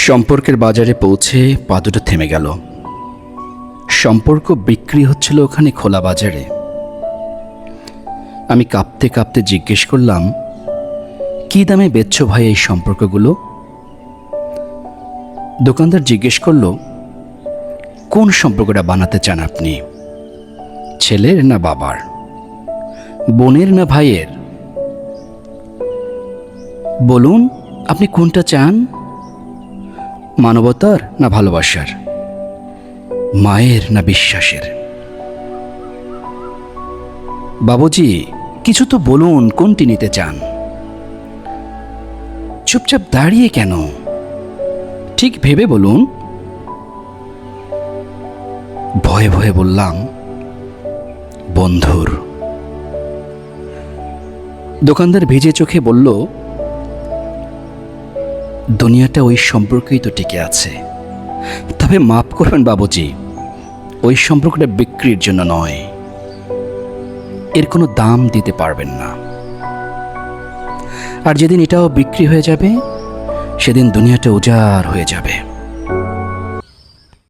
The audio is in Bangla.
সম্পর্কের বাজারে পৌঁছে পা দুটো থেমে গেল। সম্পর্ক বিক্রি হচ্ছিল ওখানে খোলা বাজারে। আমি কাঁপতে কাঁপতে জিজ্ঞেস করলাম, কী দামে বেচছো ভাই এই সম্পর্কগুলো? দোকানদার জিজ্ঞেস করল, কোন সম্পর্কটা বানাতে চান আপনি? ছেলের না বাবার, বোনের না ভাইয়ের? বলুন, আপনি কোনটা চান? মানবতার না ভালোবাসার, মায়ের না বিশ্বাসের? বাবুজি, কিছু তো বলুন, কোনটি নিতে চান? চুপচাপ দাঁড়িয়ে কেন? ঠিক ভেবে বলুন। ভয়ে ভয়ে বললাম, বন্ধুর। দোকানদার ভিজে চোখে বলল, দুনিয়াটা ওই সম্পর্কেই তো টিকে আছে। তবে মাফ করবেন বাবুজি, ওই সম্পর্কটা বিক্রির জন্য নয়। এর কোনো দাম দিতে পারবেন না। আর যেদিন এটাও বিক্রি হয়ে যাবে, সেদিন দুনিয়াটা উজাড় হয়ে যাবে।